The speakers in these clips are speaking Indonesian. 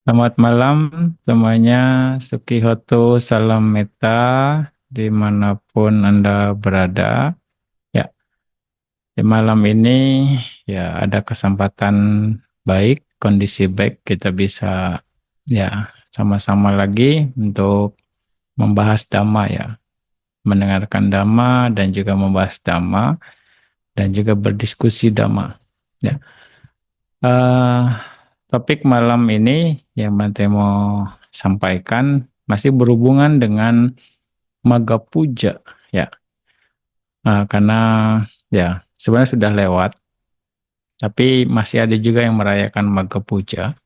Selamat malam semuanya, Sukihoto, salam meta, dimanapun Anda berada. Ya, di malam ini ya ada kesempatan baik, kondisi baik kita bisa ya sama-sama lagi untuk membahas Dhamma ya, mendengarkan Dhamma dan juga membahas Dhamma dan juga berdiskusi Dhamma. Ya, eh, topik malam ini yang Bante mau sampaikan masih berhubungan dengan Maga Puja ya. Karena ya sebenarnya sudah lewat, tapi masih ada juga yang merayakan Maga Puja.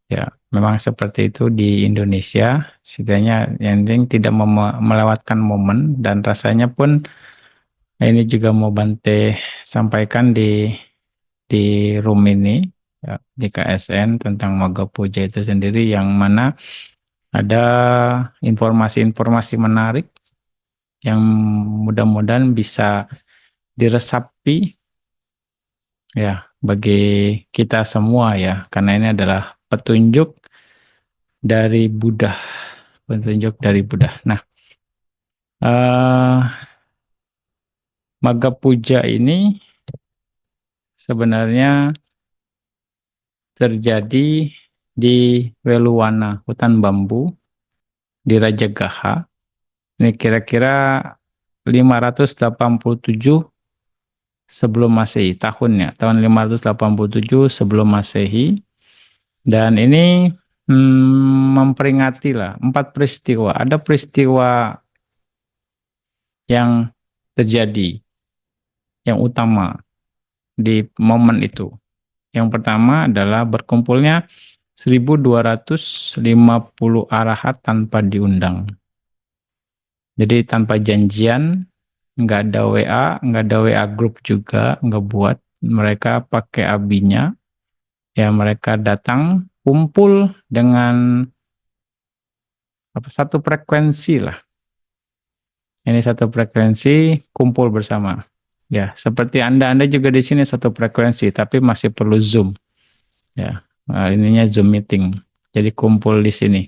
Ya, memang seperti itu di Indonesia. Setidaknya yang penting tidak melewatkan momen dan rasanya pun ini juga mau Bante sampaikan di room ini ya, di KSN tentang Maga Puja itu sendiri yang mana ada informasi-informasi menarik yang mudah-mudahan bisa diresapi ya bagi kita semua ya karena ini adalah petunjuk dari Buddha, petunjuk dari Buddha. Nah, eh, Maga Puja ini sebenarnya terjadi di Weluwana, hutan bambu di Rajagaha. Ini kira-kira 587 sebelum Masehi, tahunnya, tahun 587 sebelum Masehi. Dan ini memperingati lah 4 peristiwa. Ada peristiwa yang terjadi, yang utama di momen itu. Yang pertama adalah berkumpulnya 1250 arahat tanpa diundang. Jadi tanpa janjian, nggak ada WA, nggak ada WA grup juga, nggak buat. Mereka pakai abinya, ya mereka datang, kumpul dengan satu frekuensi lah. Ini satu frekuensi, kumpul bersama. Ya, seperti Anda juga di sini satu frekuensi, tapi masih perlu Zoom. Ya, ininya Zoom meeting. Jadi kumpul di sini.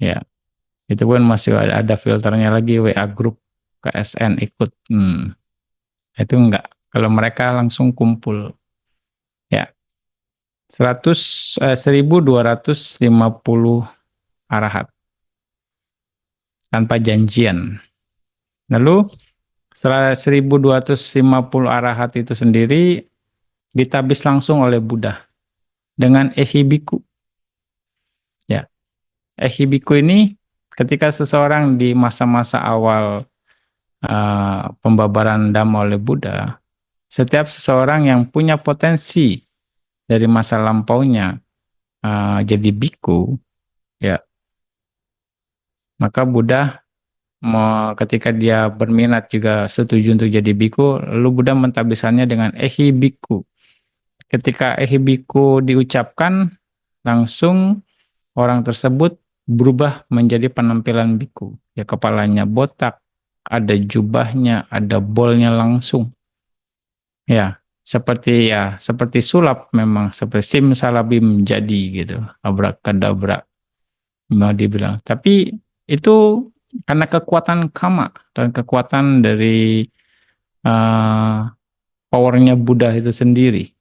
Ya, itu pun masih ada filternya lagi WA grup KSN ikut. Itu enggak. Kalau mereka langsung kumpul. Ya, 1250 arahat tanpa janjian. Lalu setelah 1250 arahat itu sendiri ditabis langsung oleh Buddha dengan ehibiku. Ya, ehibiku ini ketika seseorang di masa-masa awal pembabaran Dhamma oleh Buddha, setiap seseorang yang punya potensi dari masa lampaunya jadi biku, ya maka Buddha ketika dia berminat juga setuju untuk jadi biku, lalu Buddha mentabisannya dengan ehibiku. Ketika ehibiku diucapkan, langsung orang tersebut berubah menjadi penampilan biku. Ya kepalanya botak, ada jubahnya, ada bolnya langsung. Ya, seperti sulap memang seperti simsalabim jadi gitu. Abrakadabra mau dibilang. Tapi itu karena kekuatan kama dan kekuatan dari uh, powernya Buddha itu sendiri.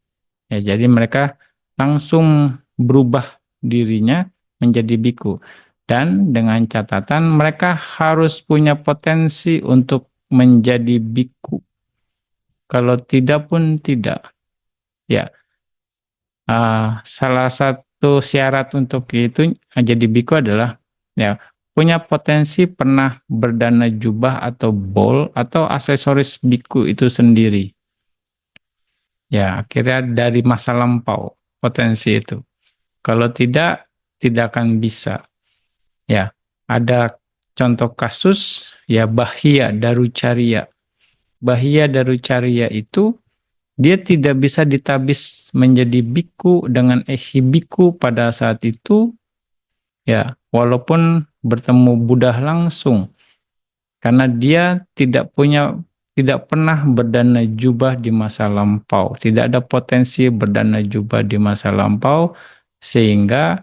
Ya, jadi mereka langsung berubah dirinya menjadi biku. Dan dengan catatan mereka harus punya potensi untuk menjadi biku. Kalau tidak pun tidak. Ya, salah satu syarat untuk itu jadi biku adalah ya punya potensi pernah berdana jubah atau bol atau aksesoris biku itu sendiri. Ya, akhirnya dari masa lampau potensi itu. Kalau tidak, tidak akan bisa. Ya, ada contoh kasus ya Bahya Darucarya. Bahya Darucarya itu dia tidak bisa ditabis menjadi biku dengan biku pada saat itu ya walaupun bertemu Buddha langsung karena dia tidak pernah berdana jubah di masa lampau, tidak ada potensi berdana jubah di masa lampau sehingga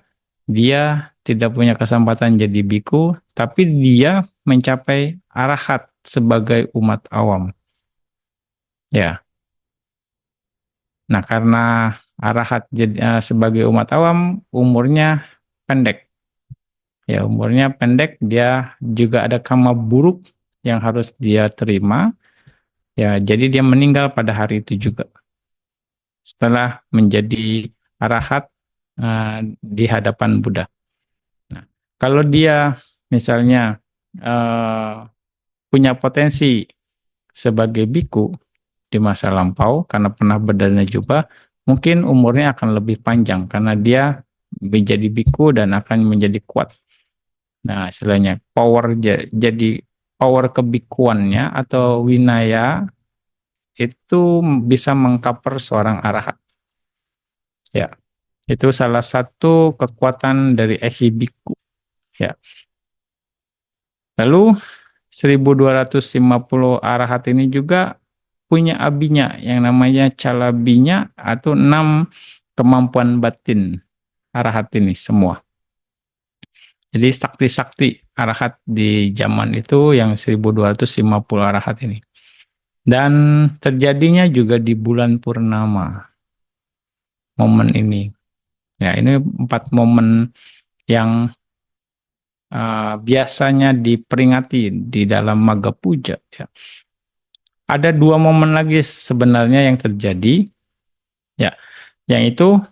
dia tidak punya kesempatan jadi biku, tapi dia mencapai arahat sebagai umat awam. Ya, nah karena arahat sebagai umat awam umurnya pendek. Ya, umurnya pendek, dia juga ada karma buruk yang harus dia terima. Ya, jadi dia meninggal pada hari itu juga. Setelah menjadi arahat di hadapan Buddha. Nah, kalau dia misalnya punya potensi sebagai biku di masa lampau karena pernah berdana jubah, mungkin umurnya akan lebih panjang karena dia menjadi biku dan akan menjadi kuat. Nah, istilahnya jadi power kebikuannya atau winaya itu bisa mengcover seorang arahat. Ya, itu salah satu kekuatan dari ehibiku. Ya. Lalu 1250 arahat ini juga punya abinya yang namanya calabinya atau 6 kemampuan batin arahat ini semua. Jadi sakti-sakti arahat di zaman itu yang 1250 arahat ini. Dan terjadinya juga di bulan purnama momen ini. Ya, ini 4 momen yang biasanya diperingati di dalam Magga Puja. Ya. Ada 2 momen lagi sebenarnya yang terjadi, ya, yang itu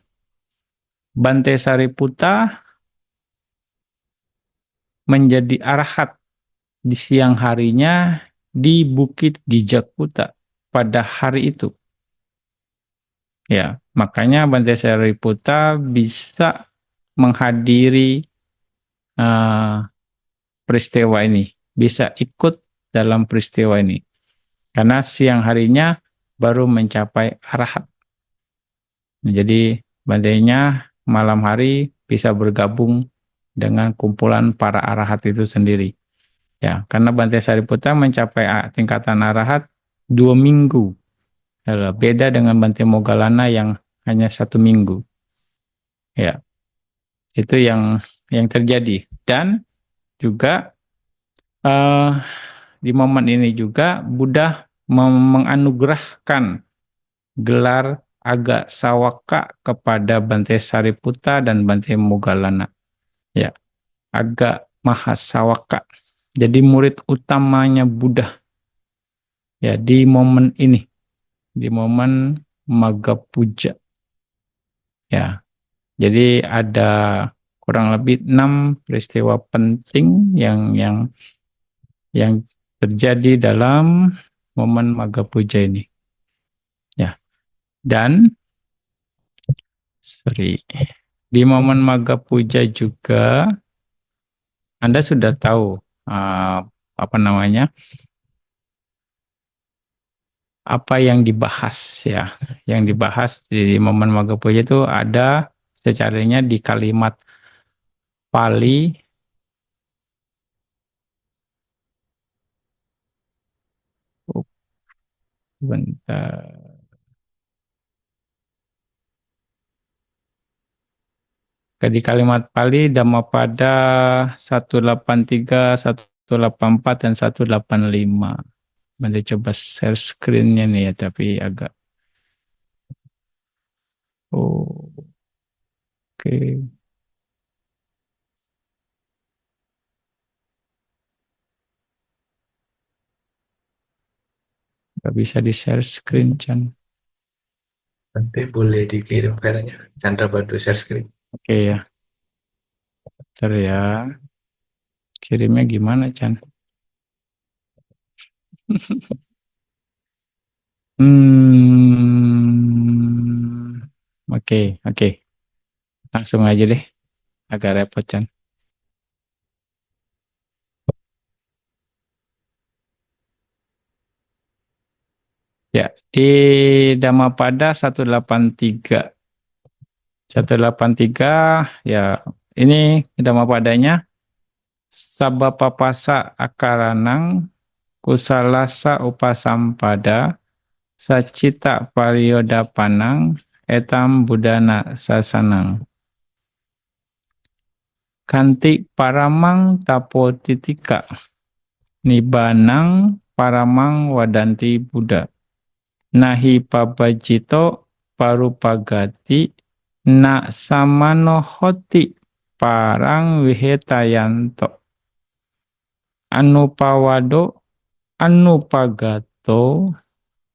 Bante Sariputta menjadi arahat di siang harinya di Bukit Gijakuta pada hari itu. Ya, makanya Bante Sariputta bisa menghadiri uh, peristiwa ini, bisa ikut dalam peristiwa ini. Karena siang harinya baru mencapai arahat. Jadi bandainya malam hari bisa bergabung dengan kumpulan para arahat itu sendiri. Ya, karena Bante Sariputta mencapai tingkatan arahat 2 minggu. Ya, beda dengan Bante Moggallana yang hanya 1 minggu. Ya, itu yang terjadi. Dan juga eh, di momen ini juga Buddha menganugerahkan gelar Aga Sawaka kepada Bante Sariputta dan Bante Moggallana. Ya, Aga Mahasawaka. Jadi murid utamanya Buddha ya di momen ini, di momen Magga Puja. Ya, jadi ada kurang lebih 6 peristiwa penting yang terjadi dalam momen Magga Puja ini. Ya, dan di momen Magga Puja juga Anda sudah tahu apa namanya? Apa yang dibahas ya. Yang dibahas di momen Magga Puja itu ada secaranya di kalimat Pali. Oh, bentar. Di kalimat Pali Dhammapada 183, 184 dan 185. Nanti coba share screen-nya nih ya, tapi agak oke, nggak bisa di share screen, Chan. Nanti boleh dikirim filenya. Chandra bantu share screen. Oke ya, ntar ya. Kirimnya gimana, Chan? Oke, oke. Langsung aja deh. Agak repot, Chan. Ya, di Dhammapada 183. 183, ya ini Dhammapadanya. Sabapapasa akaranang kusalasa upasampada sacita pariyodapanang etam budana sasanang. kanti paramang tapotitika nibanang paramang wadanti Buddha nahi pabajito parupagati na samanohoti parang wihetayanto anupawado anupagato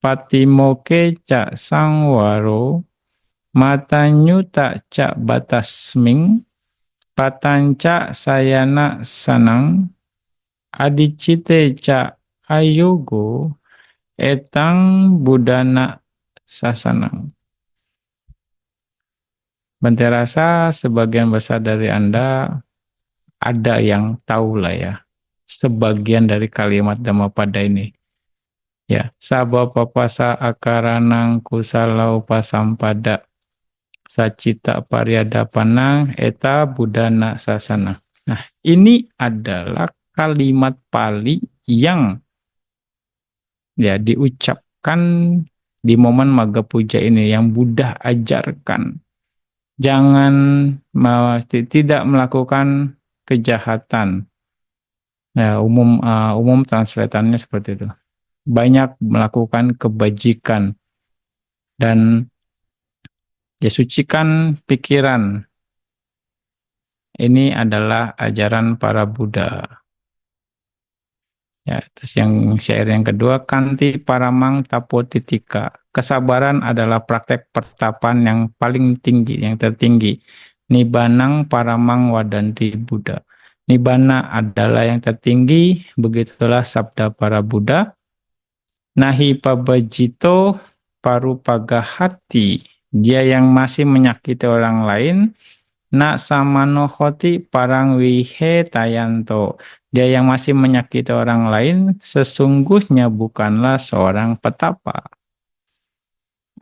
patimoke ca sangwaro matanyuta ca batasming patanca sayana sanang adicite ca ayogo etang budana sasanang. Bante rasa sebagian besar dari Anda ada yang tahu lah ya sebagian dari kalimat Dhammapada ini. Ya, sabha papasa akaranang kusalau pasampada sacita pariadapanang eta budana sasana. Nah, ini adalah kalimat Pali yang ya diucapkan di momen Magga Puja ini yang Buddha ajarkan. Jangan tidak melakukan kejahatan. Ya, umum translatannya seperti itu. Banyak melakukan kebajikan dan ya sucikan pikiran. Ini adalah ajaran para Buddha. Ya, terus yang syair yang kedua, kanti paramang tapotitika. Kesabaran adalah praktek pertapan yang paling tinggi, yang tertinggi. Nibanang paramang wadanti Buddha. Nibbana adalah yang tertinggi, begitulah sabda para Buddha. Nahi pabajito parupagahati. Dia yang masih menyakiti orang lain. Na samanohoti parang wihe tayanto. Dia yang masih menyakiti orang lain, sesungguhnya bukanlah seorang petapa.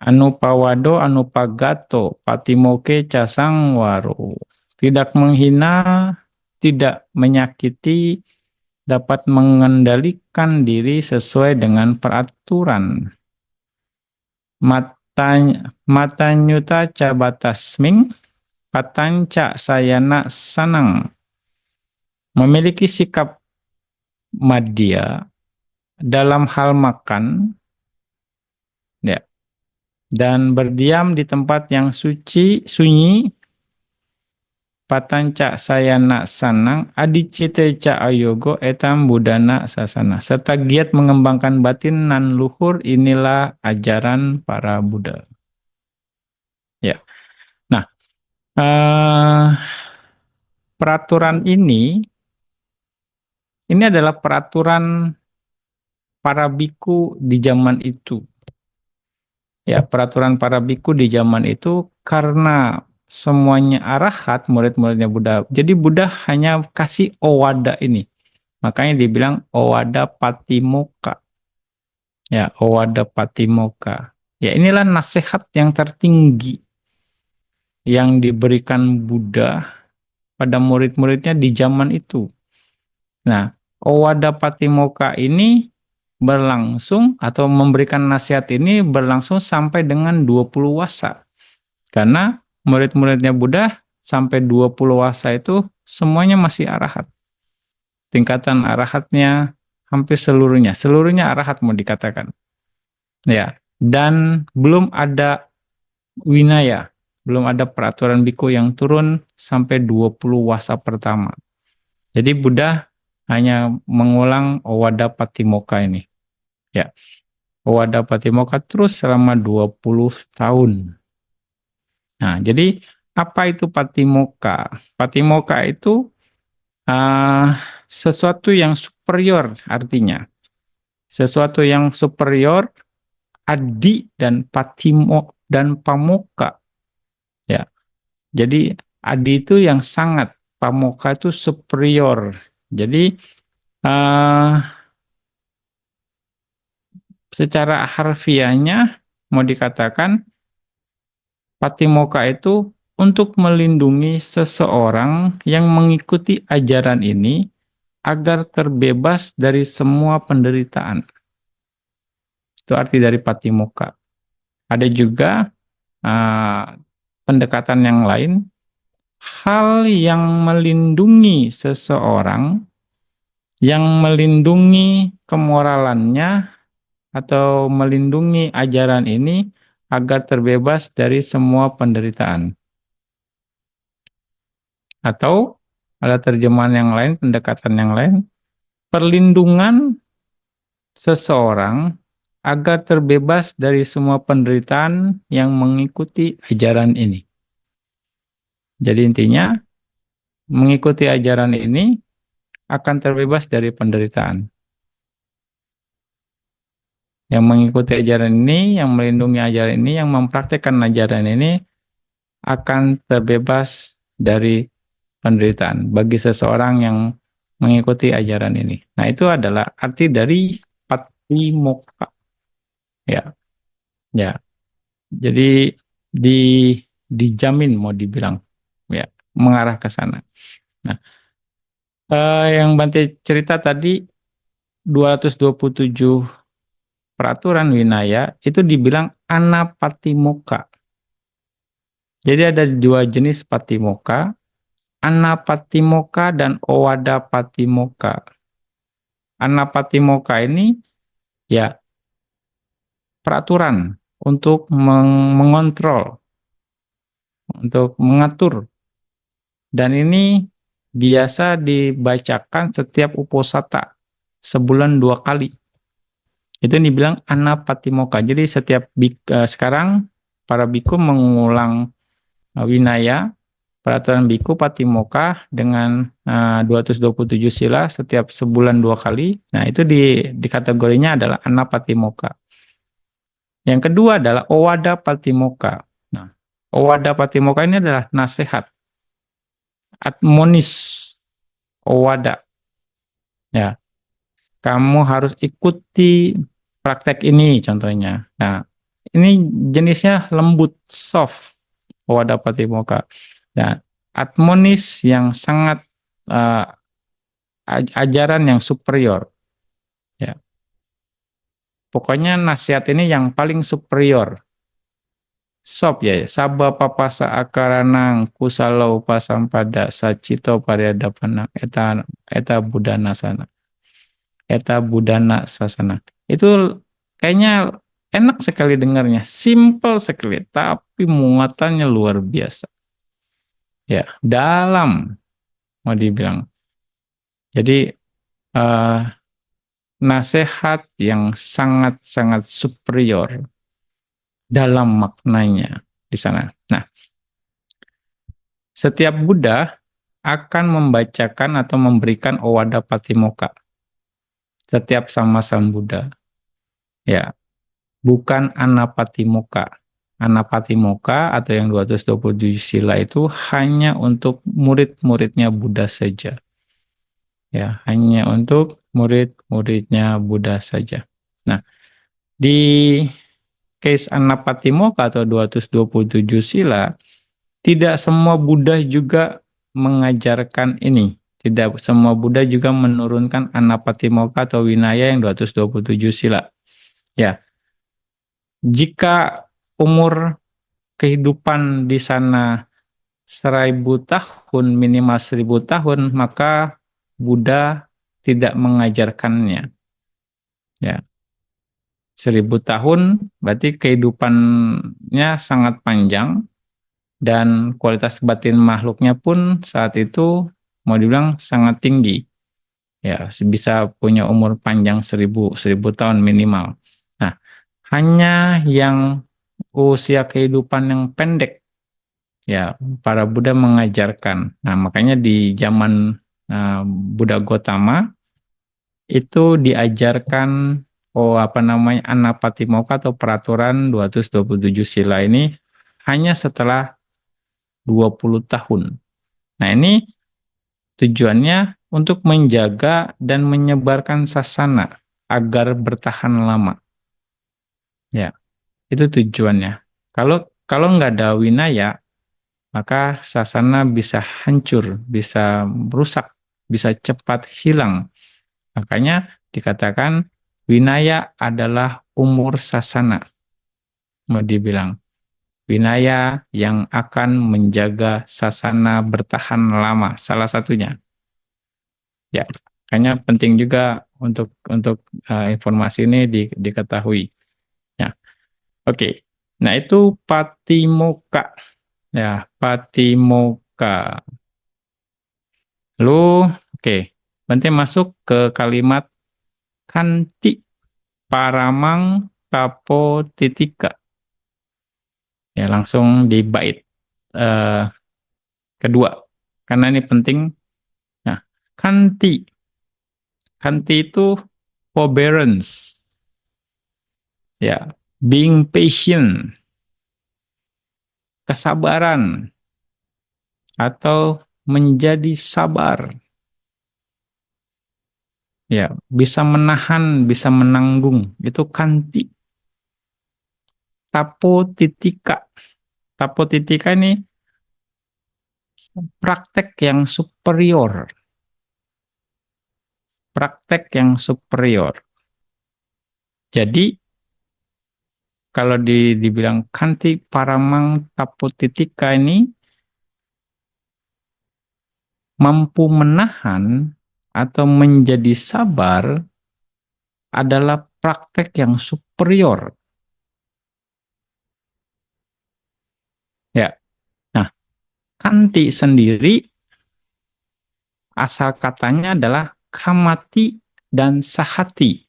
Anupawado anupagato patimoke casang waru. Tidak menghina, tidak menyakiti, dapat mengendalikan diri sesuai dengan peraturan. Matanyuta cabatasming patanca sayana sanang. Memiliki sikap madya dalam hal makan ya, dan berdiam di tempat yang sunyi patanca sayana sanang adicite ca ayogo etam budana sasana serta giat mengembangkan batin nan luhur inilah ajaran para Buddha. Ya. Nah, peraturan ini adalah peraturan para biku di zaman itu. Ya, peraturan para biku di zaman itu karena semuanya arahat, murid-muridnya Buddha. Jadi Buddha hanya kasih owada ini. Makanya dibilang owada patimoka. Ya, owada patimoka. Ya, inilah nasihat yang tertinggi yang diberikan Buddha pada murid-muridnya di zaman itu. Nah, owada patimoka ini berlangsung atau memberikan nasihat ini berlangsung sampai dengan 20 wasa. Karena murid-muridnya Buddha sampai 20 wasa itu semuanya masih arahat. Tingkatan arahatnya hampir seluruhnya arahat mau dikatakan. Ya, dan belum ada winaya, belum ada peraturan biku yang turun sampai 20 wasa pertama. Jadi Buddha hanya mengulang owada patimoka ini. Ya. Owada patimoka terus selama 20 tahun. Nah, jadi apa itu patimoka? Patimoka itu sesuatu yang superior artinya. Sesuatu yang superior, adi dan patimo dan pamoka. Ya. Jadi adi itu yang sangat, pamoka itu superior. Jadi secara harfiahnya mau dikatakan patimoka itu untuk melindungi seseorang yang mengikuti ajaran ini agar terbebas dari semua penderitaan. Itu arti dari patimoka. Ada juga pendekatan yang lain hal yang melindungi seseorang, yang melindungi kemoralannya atau melindungi ajaran ini agar terbebas dari semua penderitaan. Atau ada terjemahan yang lain, pendekatan yang lain, perlindungan seseorang agar terbebas dari semua penderitaan yang mengikuti ajaran ini. Jadi intinya, mengikuti ajaran ini akan terbebas dari penderitaan. Yang mengikuti ajaran ini, yang melindungi ajaran ini, yang mempraktikkan ajaran ini akan terbebas dari penderitaan bagi seseorang yang mengikuti ajaran ini. Nah, itu adalah arti dari patimokkha. Ya, ya. Jadi di dijamin mau dibilang ya, mengarah ke sana. Nah, yang Bante cerita tadi 227 peraturan winaya itu dibilang anapatimokkha. Jadi ada dua jenis patimokkha, anapatimokkha dan owadapatimokkha. Anapatimokkha ini ya peraturan untuk mengontrol, untuk mengatur. Dan ini biasa dibacakan setiap uposatha sebulan 2 kali. Itu yang dibilang anapatimokkha. Jadi setiap sekarang para biku mengulang winaya peraturan biku patimokkha dengan 227 sila setiap sebulan 2 kali. Nah, itu di kategorinya adalah anapatimokkha. Yang kedua adalah owada patimokkha. Nah, owada patimokkha ini adalah nasihat, admonis, owada. Ya, kamu harus ikuti praktek ini contohnya. Nah, ini jenisnya lembut, soft, owada patimokkha. Nah, admonis yang sangat uh, ajaran yang superior. Ya, pokoknya nasihat ini yang paling superior. Sop ya, sabba papasa akaranang kusalau pasampada sacito pariadapana eta budana sana. Eta budana sasana. Itu kayaknya enak sekali dengarnya, simple sekali, tapi muatannya luar biasa. Ya, dalam mau dibilang. Jadi eh, nasihat yang sangat-sangat superior dalam maknanya di sana. Nah, setiap Buddha akan membacakan atau memberikan Owada Patimokkha setiap sama Sang Buddha. Ya, bukan Anapatimokkha. Anapatimokkha atau yang 227 sila itu hanya untuk murid-muridnya Buddha saja. Ya, hanya untuk murid-muridnya Buddha saja. Nah, di case Anapatimokkha atau 227 sila, tidak semua Buddha juga mengajarkan ini. Tidak semua Buddha juga menurunkan Anapatimokkha atau Winaya yang 227 sila. Ya, jika umur kehidupan di sana 1.000 tahun, minimal 1.000 tahun, maka Buddha tidak mengajarkannya. Ya, 1.000 tahun berarti kehidupannya sangat panjang dan kualitas batin makhluknya pun saat itu mau dibilang sangat tinggi. Ya, bisa punya umur panjang 1.000 tahun minimal. Nah, hanya yang usia kehidupan yang pendek, ya, para Buddha mengajarkan. Nah, makanya di zaman Buddha Gotama itu diajarkan apa namanya Anapatimokkha atau peraturan 227 sila ini hanya setelah 20 tahun. Nah, ini tujuannya untuk menjaga dan menyebarkan sasana agar bertahan lama. Ya, itu tujuannya. Kalau kalau nggak ada winaya, maka sasana bisa hancur, bisa rusak, bisa cepat hilang. Makanya dikatakan winaya adalah umur sasana, mau dibilang. Winaya yang akan menjaga sasana bertahan lama, salah satunya. Ya, kayaknya penting juga untuk informasi ini diketahui. Ya, oke. Nah, itu patimokkha. Ya, patimokkha. Lalu, oke. Nanti masuk ke kalimat kanti paramang tapo titika. Ya, langsung di bait eh, kedua. Karena ini penting. Nah, kanti. Kanti itu forbearance. Ya, being patient, kesabaran, atau menjadi sabar. Ya, bisa menahan, bisa menanggung. Itu kanti. Tapo titika. Tapo titika ini praktek yang superior. Praktek yang superior. Jadi, kalau dibilang kanti paramang tapo titika ini mampu menahan atau menjadi sabar adalah praktek yang superior. Ya, nah, kanti sendiri asal katanya adalah kamati dan sahati.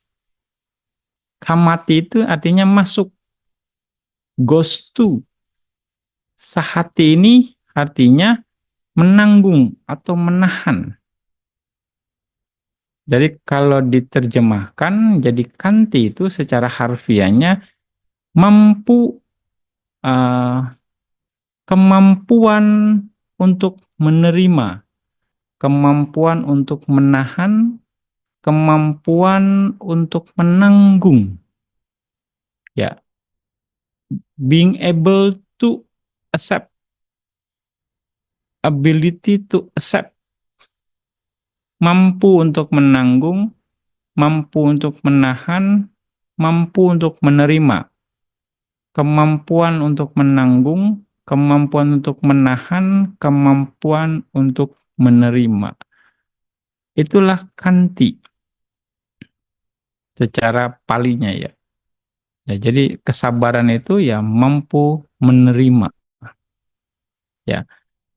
Kamati itu artinya masuk, goes to. Sahati ini artinya menanggung atau menahan. Jadi kalau diterjemahkan jadi kanti itu secara harfiahnya mampu, eh, kemampuan untuk menerima, kemampuan untuk menahan, kemampuan untuk menanggung. Ya, being able to accept, ability to accept, mampu untuk menanggung, mampu untuk menahan, mampu untuk menerima, kemampuan untuk menanggung, kemampuan untuk menahan, kemampuan untuk menerima. Itulah kanti secara palinya ya. Ya, jadi kesabaran itu ya mampu menerima ya.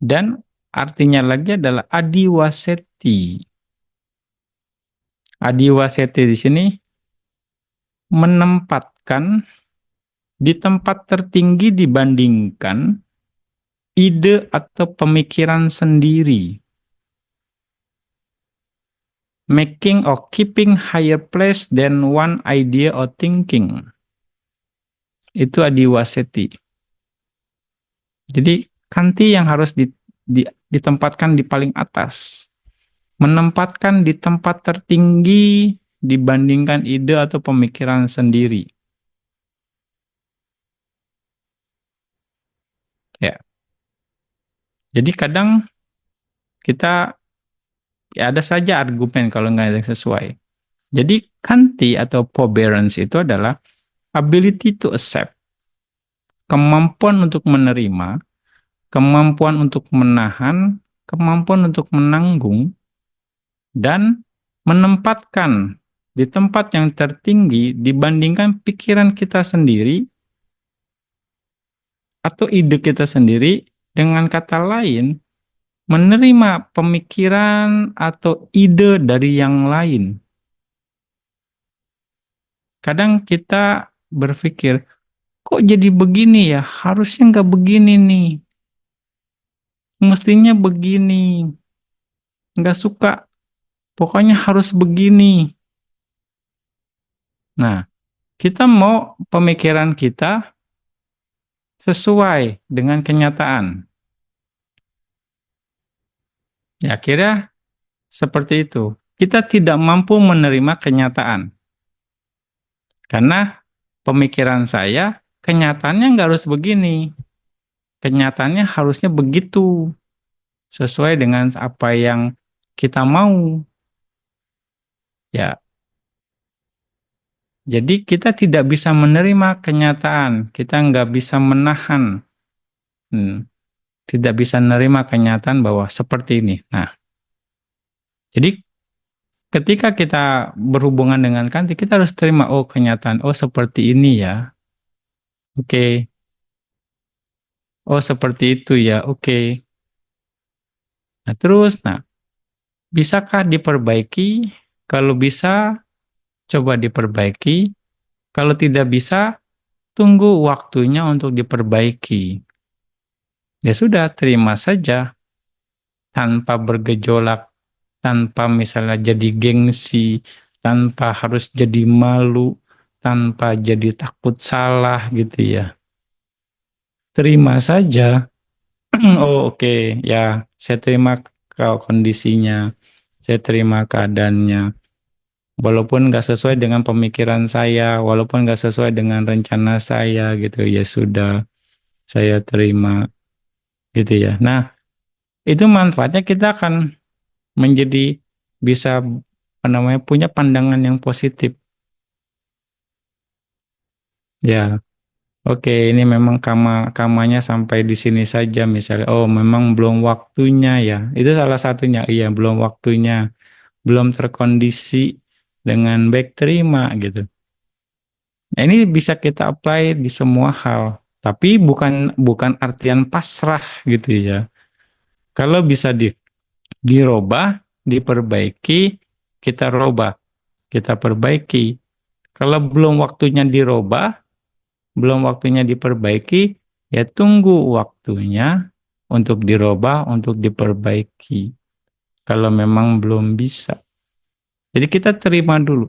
Dan artinya lagi adalah adiwaseti. Adiwaseti di sini menempatkan di tempat tertinggi dibandingkan ide atau pemikiran sendiri. Making or keeping higher place than one idea or thinking. Itu adiwaseti. Jadi kanti yang harus ditempatkan di paling atas. Menempatkan di tempat tertinggi dibandingkan ide atau pemikiran sendiri. Ya. Jadi kadang kita ya ada saja argumen kalau nggak ada yang sesuai. Jadi kanti atau forbearance itu adalah ability to accept, kemampuan untuk menerima, kemampuan untuk menahan, kemampuan untuk menanggung, dan menempatkan di tempat yang tertinggi dibandingkan pikiran kita sendiri atau ide kita sendiri, dengan kata lain, menerima pemikiran atau ide dari yang lain. Kadang kita berpikir, kok jadi begini ya? Harusnya nggak begini nih. Mestinya begini. Nggak suka. Pokoknya harus begini. Nah, kita mau pemikiran kita sesuai dengan kenyataan. Ya, kira seperti itu. Kita tidak mampu menerima kenyataan. Karena pemikiran saya, kenyataannya nggak harus begini. Kenyataannya harusnya begitu. Sesuai dengan apa yang kita mau. Ya, jadi kita tidak bisa menerima kenyataan. Kita nggak bisa menahan. tidak bisa menerima kenyataan bahwa seperti ini. Nah, jadi ketika kita berhubungan dengan kanti, kita harus terima, oh kenyataan, oh seperti ini ya, oke, oh seperti itu ya, oke. Nah terus, bisakah diperbaiki? Kalau bisa, coba diperbaiki. Kalau tidak bisa, tunggu waktunya untuk diperbaiki. Ya sudah, terima saja tanpa bergejolak, tanpa misalnya jadi gengsi, tanpa harus jadi malu, tanpa jadi takut salah gitu ya. Terima saja. Oh oke, ya saya terima kondisinya, saya terima keadaannya. Walaupun nggak sesuai dengan pemikiran saya, walaupun nggak sesuai dengan rencana saya gitu, ya sudah, saya terima gitu ya. Nah, itu manfaatnya kita akan menjadi bisa apa namanya punya pandangan yang positif. Ya, oke, ini memang kamanya sampai di sini saja misalnya. Oh, memang belum waktunya ya. Itu salah satunya. Iya, belum waktunya, belum terkondisi dengan baik terima gitu. Nah, ini bisa kita apply di semua hal. Tapi bukan bukan artian pasrah gitu ya. Kalau bisa dirubah, diperbaiki, kita robah, kita perbaiki. Kalau belum waktunya dirubah, belum waktunya diperbaiki, ya tunggu waktunya untuk dirubah, untuk diperbaiki. Kalau memang belum bisa. Jadi kita terima dulu.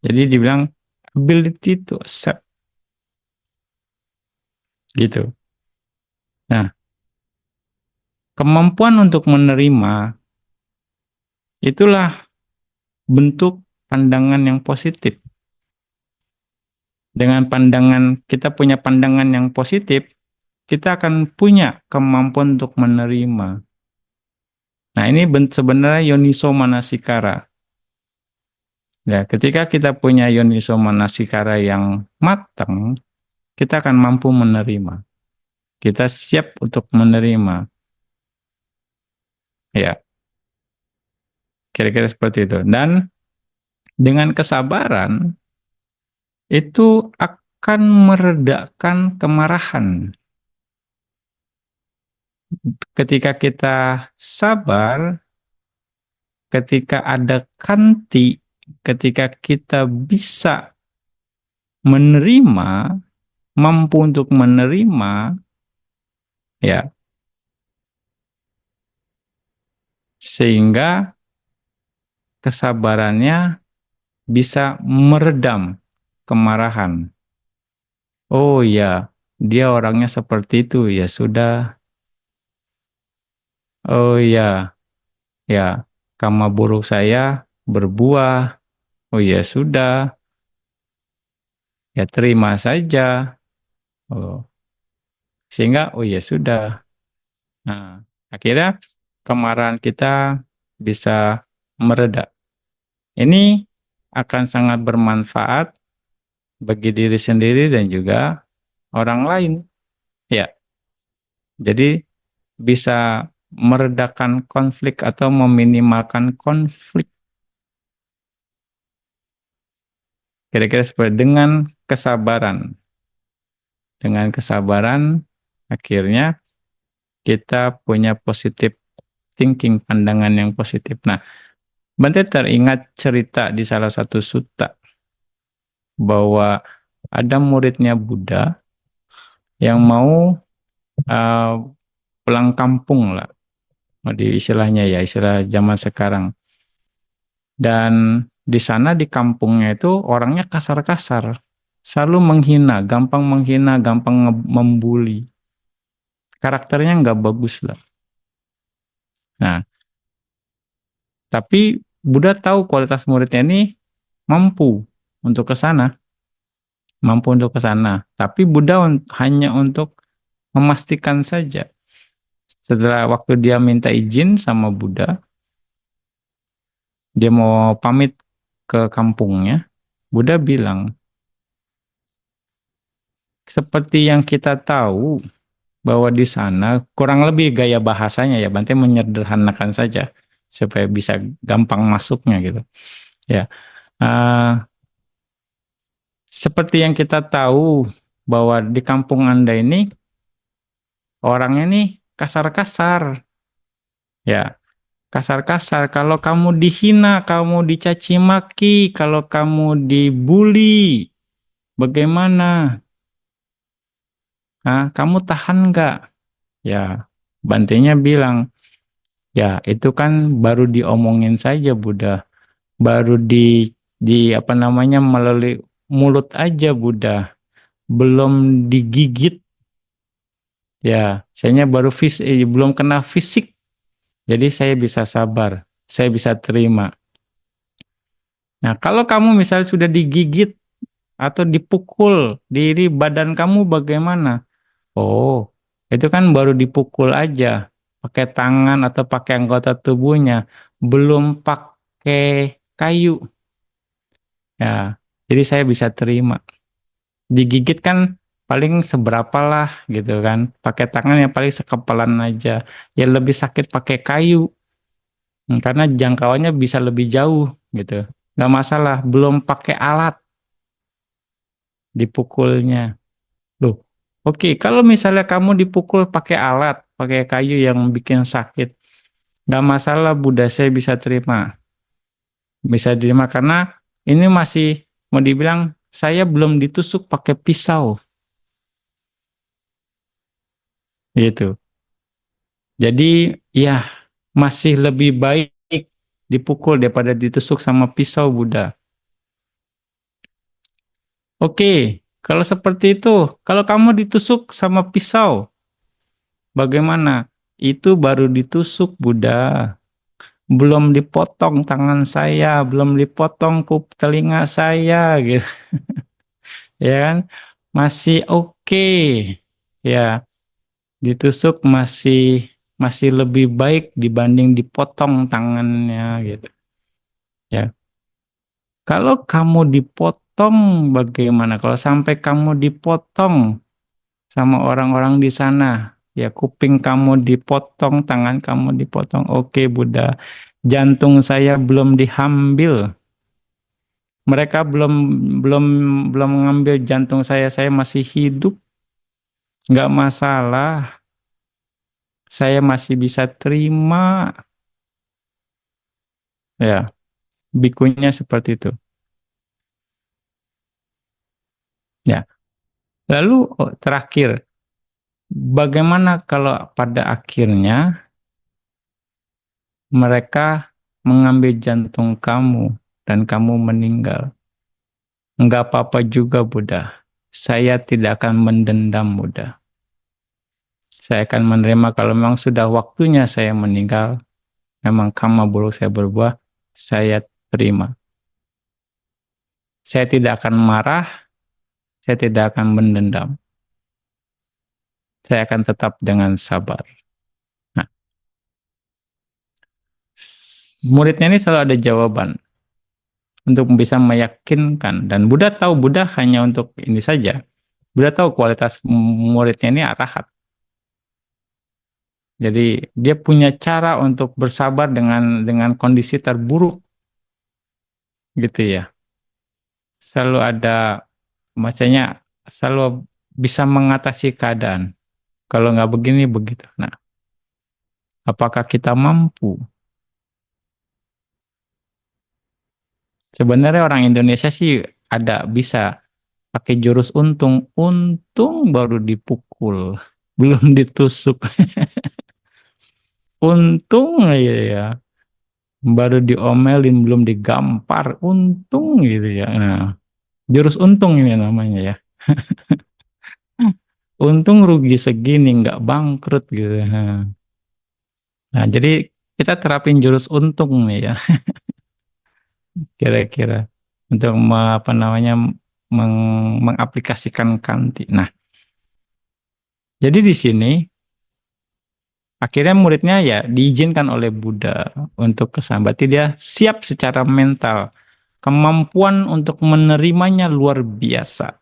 Jadi dibilang ability to accept gitu. Nah, kemampuan untuk menerima itulah bentuk pandangan yang positif. Dengan pandangan kita punya pandangan yang positif, kita akan punya kemampuan untuk menerima. Nah, ini sebenarnya yoniso manasikara. Ya, ketika kita punya yoniso manasikara yang matang, kita akan mampu menerima. Kita siap untuk menerima. Ya, kira-kira seperti itu. Dan dengan kesabaran, itu akan meredakan kemarahan. Ketika kita sabar, ketika ada kanti, ketika kita bisa menerima, mampu untuk menerima, ya, sehingga kesabarannya bisa meredam kemarahan. Oh ya, dia orangnya seperti itu, ya sudah. Oh ya, ya, karma buruk saya berbuah. Oh ya sudah, ya terima saja. Oh, sehingga oh ya sudah. Nah, akhirnya kemarahan kita bisa mereda. Ini akan sangat bermanfaat bagi diri sendiri dan juga orang lain. Ya, jadi bisa meredakan konflik atau meminimalkan konflik. Kira-kira seperti dengan kesabaran. Dengan kesabaran, akhirnya kita punya positif thinking, pandangan yang positif. Nah, Bante teringat cerita di salah satu sutta bahwa ada muridnya Buddha yang mau uh, pulang kampung lah, di istilahnya ya, istilah zaman sekarang. Dan di sana di kampungnya itu orangnya kasar-kasar, selalu menghina, gampang membuli. Karakternya nggak bagus lah. Nah, tapi Buddha tahu kualitas muridnya ini mampu untuk ke sana, mampu untuk ke sana. Tapi Buddha hanya untuk memastikan saja. Setelah waktu dia minta izin sama Buddha, dia mau pamit ke kampungnya, Buddha bilang, seperti yang kita tahu bahwa di sana kurang lebih gaya bahasanya ya, Bante menyederhanakan saja supaya bisa gampang masuknya gitu. Ya, eh, seperti yang kita tahu bahwa di kampung Anda ini orangnya nih kasar-kasar, ya kasar-kasar. Kalau kamu dihina, kamu dicaci maki, kalau kamu dibully, bagaimana? Kamu tahan nggak? Ya, Bantenya bilang, ya itu kan baru diomongin saja, Buddha. Baru di apa namanya melalui mulut aja, Buddha. Belum digigit, ya. Sayanya baru belum kena fisik. Jadi saya bisa sabar, saya bisa terima. Nah, kalau kamu misalnya sudah digigit atau dipukul diri badan kamu bagaimana? Oh, itu kan baru dipukul aja, pakai tangan atau pakai anggota tubuhnya, belum pakai kayu. Ya, jadi saya bisa terima. Digigit kan paling seberapa lah gitu kan. Pakai tangan yang paling sekepalan aja. Ya lebih sakit pakai kayu. Karena jangkauannya bisa lebih jauh gitu. Nggak masalah, belum pakai alat dipukulnya. Loh, oke, kalau misalnya kamu dipukul pakai alat, pakai kayu yang bikin sakit, nggak masalah, Buddha, saya bisa terima. Bisa terima karena ini masih mau dibilang saya belum ditusuk pakai pisau, gitu. Jadi ya masih lebih baik dipukul daripada ditusuk sama pisau, Buddha. Oke, kalau seperti itu, kalau kamu ditusuk sama pisau, bagaimana? Itu baru ditusuk, Buddha. Belum dipotong tangan saya, belum dipotong telinga saya, gitu. Ya kan? Masih oke. Ya, ditusuk masih masih lebih baik dibanding dipotong tangannya, gitu. Ya, kalau kamu dipotong, bagaimana? Kalau sampai kamu dipotong sama orang-orang di sana, ya kuping kamu dipotong, tangan kamu dipotong. Oke, Buddha. Jantung saya belum diambil. Mereka belum belum belum mengambil jantung saya masih hidup, nggak masalah. Saya masih bisa terima. Ya, bikunya seperti itu. Ya. Lalu terakhir, bagaimana kalau pada akhirnya mereka mengambil jantung kamu dan kamu meninggal? Enggak apa-apa juga, Buddha. Saya tidak akan mendendam, Buddha. Saya akan menerima kalau memang sudah waktunya saya meninggal, memang karma buruk saya berbuah, saya terima. Saya tidak akan marah, saya tidak akan mendendam. Saya akan tetap dengan sabar. Nah, muridnya ini selalu ada jawaban untuk bisa meyakinkan. Dan Buddha tahu, Buddha hanya untuk ini saja. Buddha tahu kualitas muridnya ini arahat. Jadi dia punya cara untuk bersabar dengan kondisi terburuk, gitu ya. Selalu ada, macamnya selalu bisa mengatasi keadaan. Kalau nggak begini begitu. Nah, apakah kita mampu? Sebenarnya orang Indonesia sih ada bisa pakai jurus untung. Untung baru dipukul, belum ditusuk. Untung aja ya, baru diomelin, belum digampar. Untung gitu ya. Nah, jurus untung ini namanya ya. Untung rugi segini, nggak bangkrut gitu. Nah, jadi kita terapin jurus untung nih ya, kira-kira untuk apa namanya mengaplikasikan kanti. Nah, jadi di sini akhirnya muridnya ya diizinkan oleh Buddha untuk kesana. Berarti dia siap secara mental. Kemampuan untuk menerimanya luar biasa.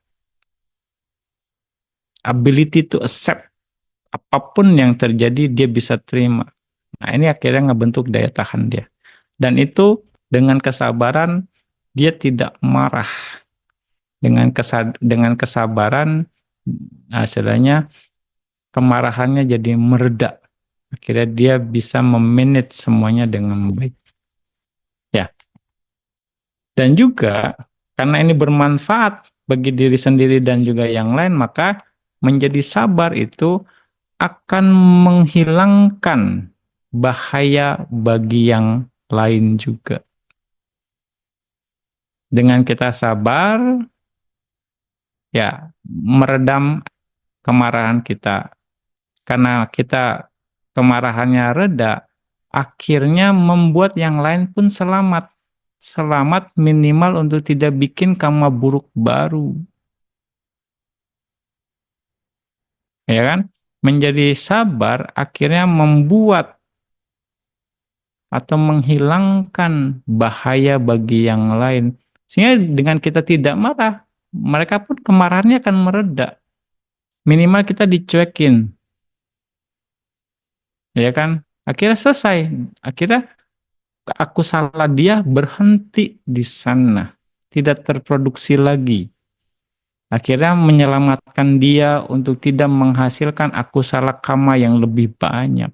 ability to accept apapun yang terjadi dia bisa terima. Nah, ini akhirnya ngebentuk daya tahan dia. Dan itu dengan kesabaran dia tidak marah. Dengan kesabaran istilahnya kemarahannya jadi mereda. Akhirnya dia bisa memanage semuanya dengan baik. Ya. Dan juga karena ini bermanfaat bagi diri sendiri dan juga yang lain, maka menjadi sabar itu akan menghilangkan bahaya bagi yang lain juga. Dengan kita sabar, ya meredam kemarahan kita. Karena kita kemarahannya reda, akhirnya membuat yang lain pun selamat. Selamat minimal untuk tidak bikin karma buruk baru. Ya kan? Menjadi sabar akhirnya membuat atau menghilangkan bahaya bagi yang lain. Sehingga dengan kita tidak marah, mereka pun kemarahannya akan mereda. Minimal kita dicuekin. Ya kan? Akhirnya selesai. Akhirnya aku salah dia berhenti di sana. Tidak terproduksi lagi. Akhirnya menyelamatkan dia untuk tidak menghasilkan aku salah karma yang lebih banyak.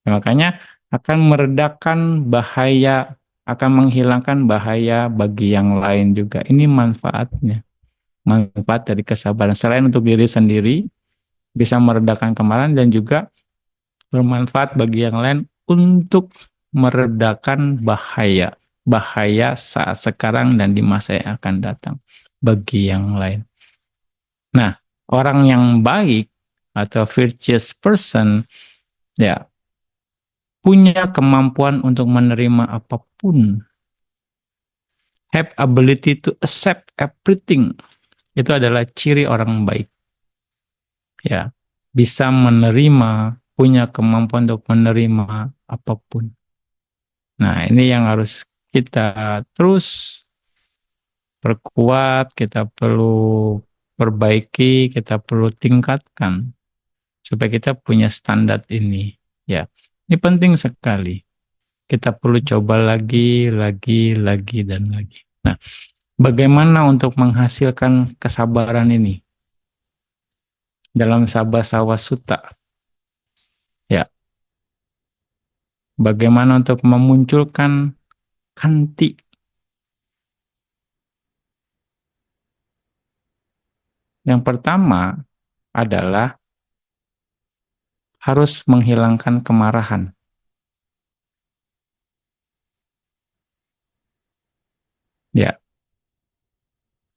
Nah, makanya akan meredakan bahaya, akan menghilangkan bahaya bagi yang lain juga. Ini manfaatnya. Manfaat dari kesabaran. Selain untuk diri sendiri, bisa meredakan kemarahan dan juga bermanfaat bagi yang lain untuk meredakan bahaya. Bahaya saat sekarang dan di masa yang akan datang bagi yang lain. Nah, orang yang baik atau virtuous person, ya, punya kemampuan untuk menerima apapun. Have ability to accept everything. Itu adalah ciri orang baik. Ya, bisa menerima, punya kemampuan untuk menerima apapun. Nah, ini yang harus kita terus perkuat, kita perlu perbaiki, kita perlu tingkatkan supaya kita punya standar ini. Ya, ini penting sekali. Kita perlu coba lagi, dan lagi. Nah, bagaimana untuk menghasilkan kesabaran ini? Dalam Sabha Sutta, ya, bagaimana untuk memunculkan kanti? Yang pertama adalah harus menghilangkan kemarahan. Ya,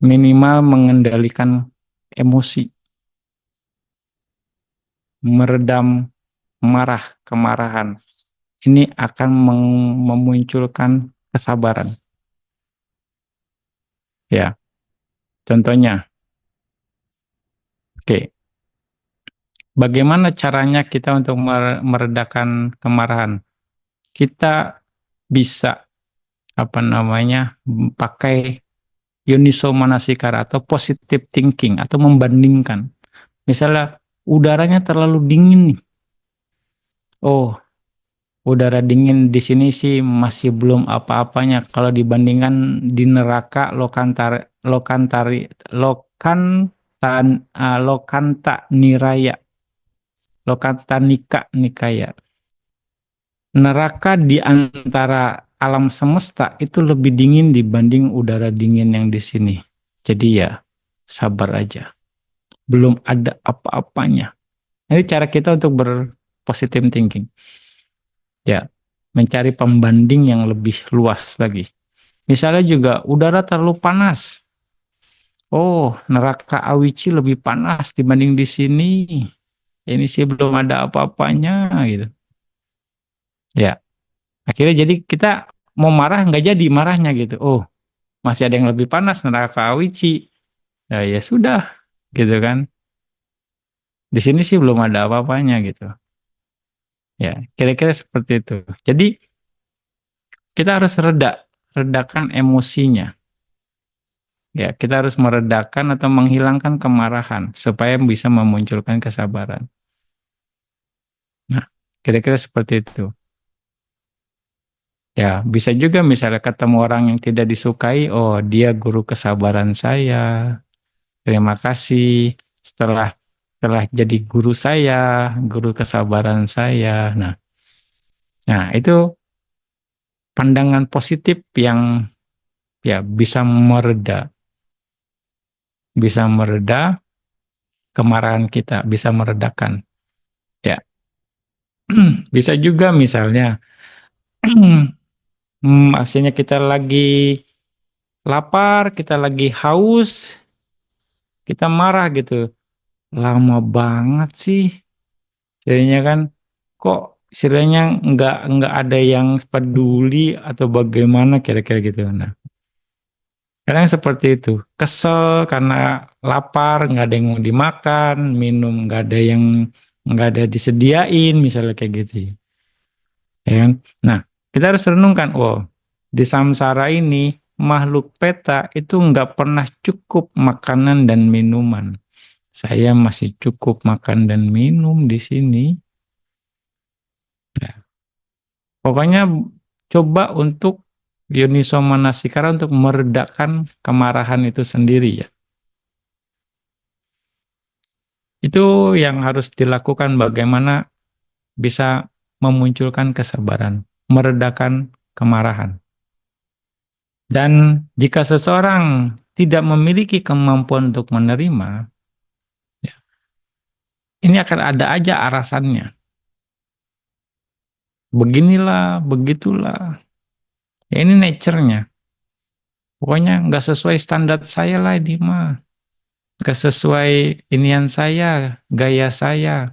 minimal mengendalikan emosi, meredam kemarahan. Ini akan memunculkan kesabaran. Ya, contohnya, oke, bagaimana caranya kita untuk meredakan kemarahan? Kita bisa pakai Yoniso Manasikara atau positive thinking atau membandingkan. Misalnya udaranya terlalu dingin nih. Oh, udara dingin di sini sih masih belum apa-apanya kalau dibandingkan di neraka Lokanta Niraya, Lokantanika Nikaya. Neraka di antara alam semesta itu lebih dingin dibanding udara dingin yang di sini. Jadi ya, sabar aja. Belum ada apa-apanya. Ini cara kita untuk berpositive thinking. Ya, mencari pembanding yang lebih luas lagi. Misalnya juga udara terlalu panas. Oh, neraka Awici lebih panas dibanding di sini. Ini sih belum ada apa-apanya gitu. Ya, akhirnya jadi kita mau marah nggak jadi marahnya gitu. Oh, masih ada yang lebih panas neraka Awici. Ya sudah, gitu kan. Di sini sih belum ada apa-apanya gitu. Ya, kira-kira seperti itu. Jadi kita harus redakan emosinya. Ya, kita harus meredakan atau menghilangkan kemarahan supaya bisa memunculkan kesabaran. Nah, kira-kira seperti itu. Ya, bisa juga misalnya ketemu orang yang tidak disukai, oh dia guru kesabaran saya. Terima kasih setelah setelah jadi guru saya, guru kesabaran saya. Nah, itu pandangan positif yang ya bisa mereda kemarahan kita, bisa meredakan. Ya, bisa juga misalnya, maksudnya kita lagi lapar, kita lagi haus, kita marah gitu. Lama banget sih. Jadinya kan kok istilahnya nggak ada yang peduli atau bagaimana kira-kira gitu. Nah, kadang seperti itu. Kesel karena lapar, nggak ada yang mau dimakan, minum nggak ada disediain, misalnya kayak gitu. Ya kan? Nah, kita harus renungkan, oh, di samsara ini makhluk peta itu nggak pernah cukup makanan dan minuman. Saya masih cukup makan dan minum di sini. Ya. Pokoknya coba untuk Yuniso Manasikara untuk meredakan kemarahan itu sendiri ya. Itu yang harus dilakukan bagaimana bisa memunculkan kesabaran, meredakan kemarahan. Dan jika seseorang tidak memiliki kemampuan untuk menerima, ya, ini akan ada aja alasannya. Beginilah, begitulah. Ya ini nature-nya. Pokoknya nggak sesuai standar saya lah ini mah. Nggak sesuai inian saya, gaya saya.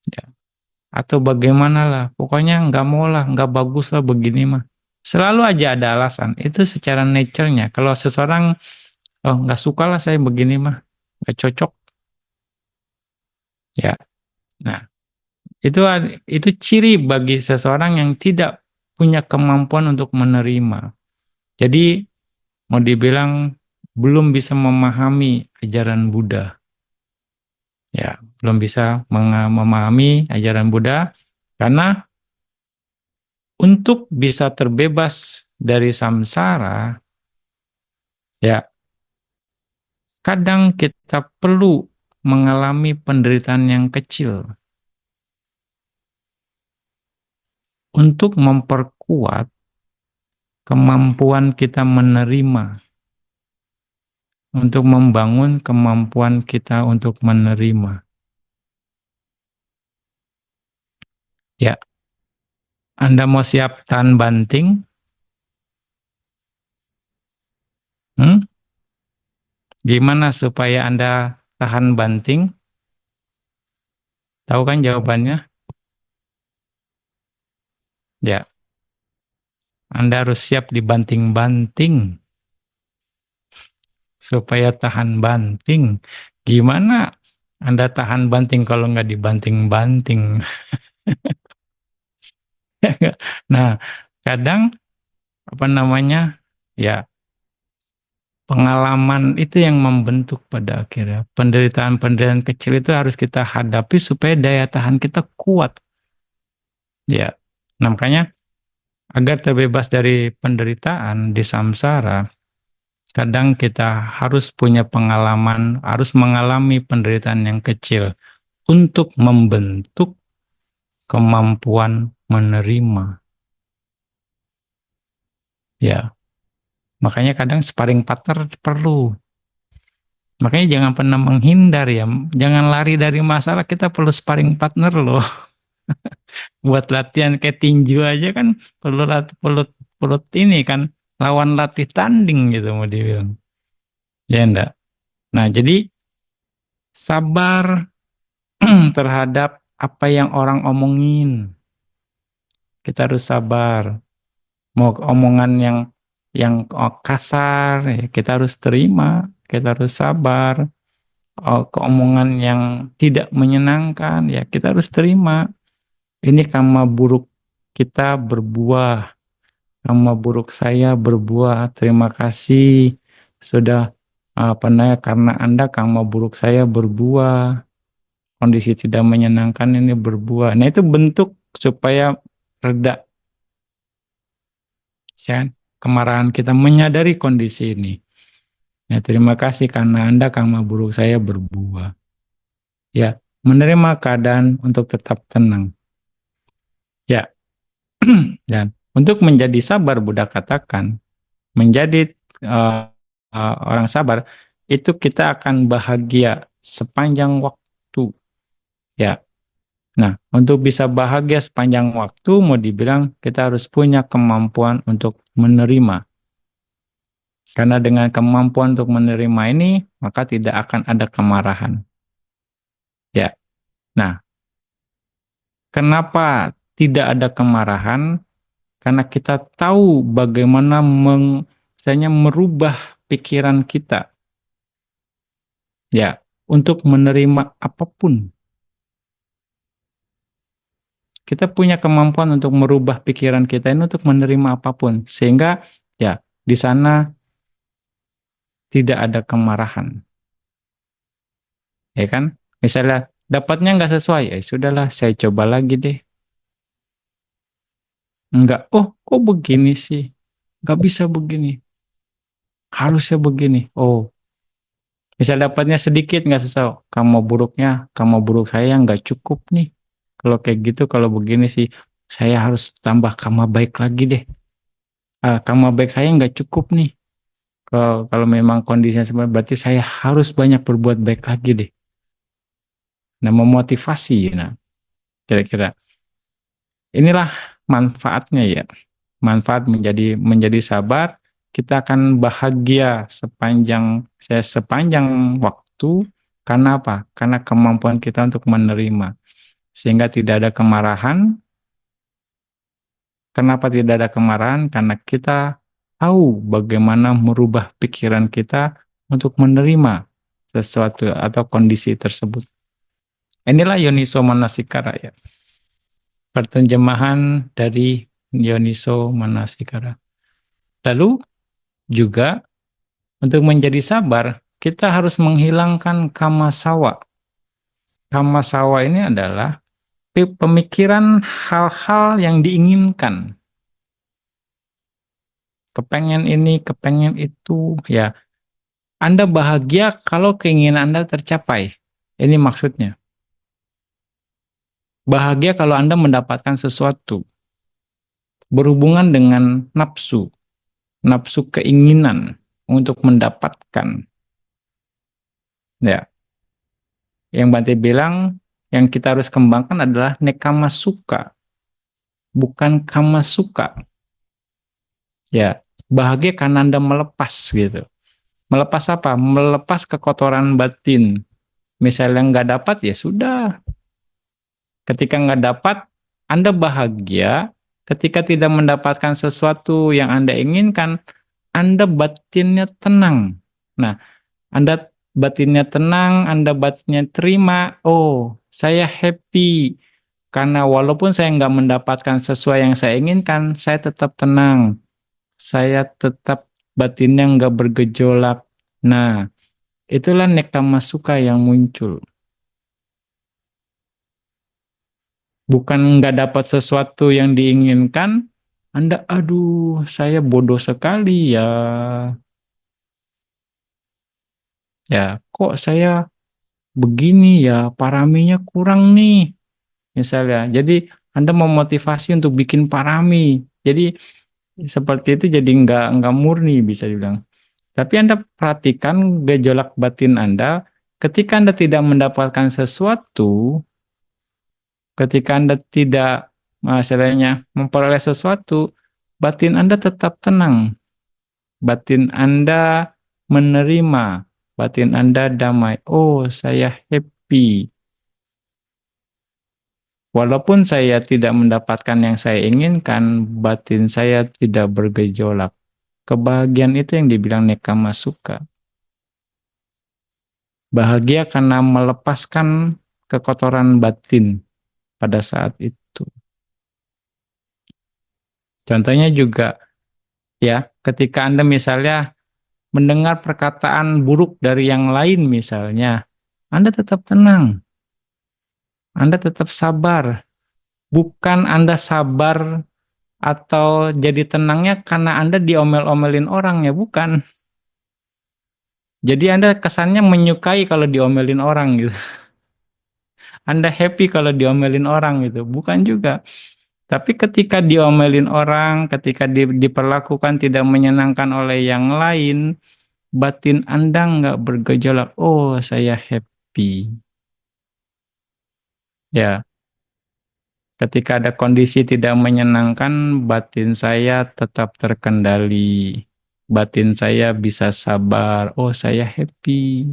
Ya. Atau bagaimana lah. Pokoknya nggak mau lah, nggak bagus lah begini mah. Selalu aja ada alasan. Itu secara nature-nya. Kalau seseorang, oh nggak suka lah saya begini mah. Nggak cocok. Ya. Nah, itu ciri bagi seseorang yang tidak punya kemampuan untuk menerima. Jadi mau dibilang belum bisa memahami ajaran Buddha. Ya, belum bisa memahami ajaran Buddha karena untuk bisa terbebas dari samsara, ya kadang kita perlu mengalami penderitaan yang kecil untuk memperkuat kemampuan kita menerima, untuk membangun kemampuan kita untuk menerima. Ya, Anda mau siap tahan banting? Hmm? Gimana supaya Anda tahan banting? Tahu kan jawabannya? Ya, Anda harus siap dibanting-banting supaya tahan banting. Gimana Anda tahan banting kalau nggak dibanting-banting? Nah, kadang apa namanya? Ya, pengalaman itu yang membentuk pada akhirnya. Penderitaan-penderitaan kecil itu harus kita hadapi supaya daya tahan kita kuat. Ya, nah makanya agar terbebas dari penderitaan di samsara, kadang kita harus punya pengalaman, harus mengalami penderitaan yang kecil untuk membentuk kemampuan menerima. Ya, makanya kadang sparring partner perlu. Makanya jangan pernah menghindar ya, jangan lari dari masalah. Kita perlu sparring partner loh. Buat latihan kayak tinju aja kan perlu perlu ini kan lawan latih tanding gitu mau dibilang. Ya enggak. Nah, jadi sabar terhadap apa yang orang omongin. Kita harus sabar. Mau omongan yang kasar, ya kita harus terima. Kita harus sabar. Keomongan yang tidak menyenangkan, ya kita harus terima. Ini karma buruk kita berbuah. Karma buruk saya berbuah. Terima kasih. sudah karena Anda karma buruk saya berbuah, kondisi tidak menyenangkan ini berbuah. Nah, itu bentuk supaya reda ya, kemarahan kita, menyadari kondisi ini. Ya, terima kasih karena Anda karma buruk saya berbuah. Ya, menerima keadaan untuk tetap tenang. Ya, dan untuk menjadi sabar, Buddha katakan, menjadi eh, orang sabar, itu kita akan bahagia sepanjang waktu. Ya, nah, untuk bisa bahagia sepanjang waktu, mau dibilang kita harus punya kemampuan untuk menerima. Karena dengan kemampuan untuk menerima ini, maka tidak akan ada kemarahan. Ya, nah, kenapa tidak ada kemarahan? Karena kita tahu bagaimana misalnya merubah pikiran kita. Ya, untuk menerima apapun. Kita punya kemampuan untuk merubah pikiran kita ini untuk menerima apapun. Sehingga ya, di sana tidak ada kemarahan. Ya kan? Misalnya dapatnya nggak sesuai, ya sudahlah, saya coba lagi deh. Enggak, oh kok begini sih? Nggak bisa begini. Harusnya begini. Oh, misal dapatnya sedikit nggak sesuai. Kamu buruk saya nggak cukup nih. Kalau kayak gitu, kalau begini sih, saya harus tambah karma baik lagi deh. Karma baik saya nggak cukup nih. Kalau memang kondisinya seperti berarti saya harus banyak berbuat baik lagi deh. Nah, memotivasi. Nah, kira-kira inilah manfaatnya ya. Manfaat menjadi sabar. Kita akan bahagia sepanjang waktu. Karena apa? Karena kemampuan kita untuk menerima. Sehingga tidak ada kemarahan. Kenapa tidak ada kemarahan? Karena kita tahu bagaimana merubah pikiran kita untuk menerima sesuatu atau kondisi tersebut. Inilah Yoniso Manasikara ya. Perterjemahan dari Yoniso Manasikara. Lalu juga untuk menjadi sabar, kita harus menghilangkan kamasawa. Kamasawa ini adalah pemikiran hal-hal yang diinginkan. Kepengen ini, kepengen itu, ya. Anda bahagia kalau keinginan Anda tercapai. Ini maksudnya. Bahagia kalau Anda mendapatkan sesuatu. Berhubungan dengan nafsu. Nafsu keinginan untuk mendapatkan. Ya. Yang Bante bilang, yang kita harus kembangkan adalah nekama suka. Bukan kama suka. Ya. Bahagia karena Anda melepas gitu. Melepas apa? Melepas kekotoran batin. Misalnya nggak dapat, ya sudah. Ketika nggak dapat, Anda bahagia. Ketika tidak mendapatkan sesuatu yang Anda inginkan, Anda batinnya tenang. Nah, Anda batinnya tenang, Anda batinnya terima. Oh, saya happy. Karena walaupun saya nggak mendapatkan sesuai yang saya inginkan, saya tetap tenang. Saya tetap batinnya nggak bergejolak. Nah, itulah nekama suka yang muncul. Bukan nggak dapat sesuatu yang diinginkan, Anda, aduh, saya bodoh sekali ya. Ya, kok saya begini ya, paraminya kurang nih, misalnya. Jadi, Anda memotivasi untuk bikin parami. Jadi, seperti itu jadi nggak murni, bisa dibilang. Tapi Anda perhatikan gejolak batin Anda, ketika Anda tidak mendapatkan sesuatu, ketika Anda tidak istilahnya memperoleh sesuatu, batin Anda tetap tenang. Batin Anda menerima. Batin Anda damai. Oh, saya happy. Walaupun saya tidak mendapatkan yang saya inginkan, batin saya tidak bergejolak. Kebahagiaan itu yang dibilang nekama suka. Bahagia karena melepaskan kekotoran batin pada saat itu. Contohnya juga, ya, ketika Anda misalnya mendengar perkataan buruk dari yang lain misalnya, Anda tetap tenang, Anda tetap sabar. Bukan Anda sabar atau jadi tenangnya karena Anda diomel-omelin orang ya, bukan. Jadi Anda kesannya menyukai kalau diomelin orang gitu. Anda happy kalau diomelin orang gitu, bukan juga. Tapi ketika diomelin orang, ketika diperlakukan tidak menyenangkan oleh yang lain, batin Anda nggak bergejolak. Oh, saya happy. Ya, ketika ada kondisi tidak menyenangkan, batin saya tetap terkendali. Batin saya bisa sabar. Oh, saya happy.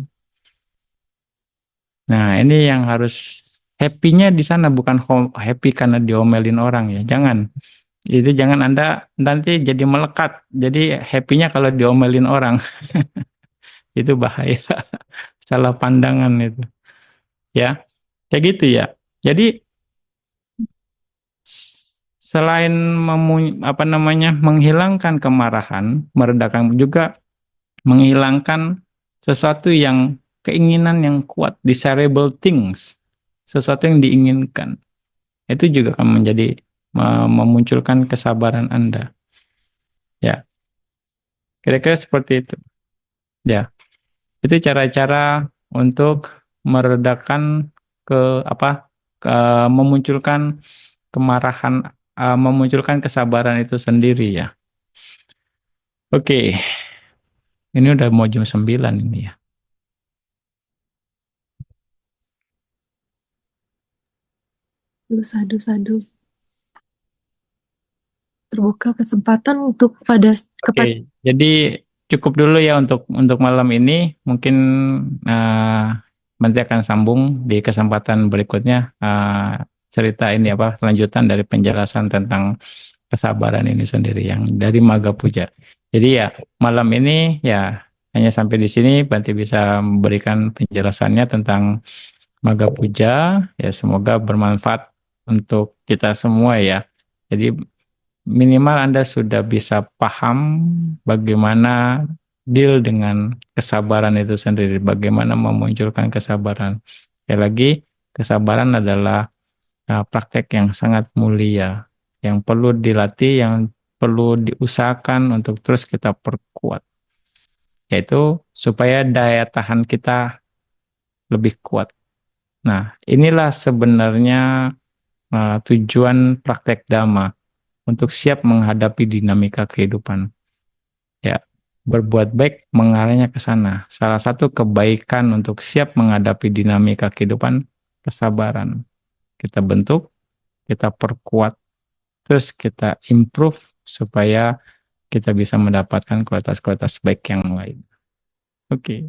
Nah, ini yang harus happy-nya di sana, bukan happy karena diomelin orang ya. Jangan. Itu jangan Anda nanti jadi melekat. Jadi happy-nya kalau diomelin orang. Itu bahaya. Salah pandangan itu. Ya. Kayak gitu ya. Jadi selain menghilangkan kemarahan, meredakan juga menghilangkan sesuatu yang keinginan yang kuat, desirable things, sesuatu yang diinginkan. Itu juga akan menjadi memunculkan kesabaran Anda. Ya, kira-kira seperti itu. Ya, itu cara-cara untuk meredakan apa memunculkan kemarahan, memunculkan kesabaran itu sendiri ya. Oke, ini udah mau jam 9 ini ya. Sadu, sadu. Terbuka kesempatan untuk kepada Oke, jadi cukup dulu ya untuk malam ini. Mungkin nanti akan sambung di kesempatan berikutnya, cerita ini apa selanjutan dari penjelasan tentang kesabaran ini sendiri yang dari Maga Puja. Jadi ya malam ini ya hanya sampai di sini. Berarti bisa memberikan penjelasannya tentang Maga Puja. Ya semoga bermanfaat untuk kita semua ya. Jadi minimal Anda sudah bisa paham bagaimana deal dengan kesabaran itu sendiri, bagaimana memunculkan kesabaran. Sekali lagi, kesabaran adalah praktek yang sangat mulia, yang perlu dilatih, yang perlu diusahakan untuk terus kita perkuat, yaitu supaya daya tahan kita lebih kuat. Nah, inilah sebenarnya tujuan praktek Dhamma, untuk siap menghadapi dinamika kehidupan. Ya, berbuat baik mengarahnya ke sana. Salah satu kebaikan untuk siap menghadapi dinamika kehidupan, kesabaran. Kita bentuk, kita perkuat, terus kita improve supaya kita bisa mendapatkan kualitas-kualitas baik yang lain. Oke.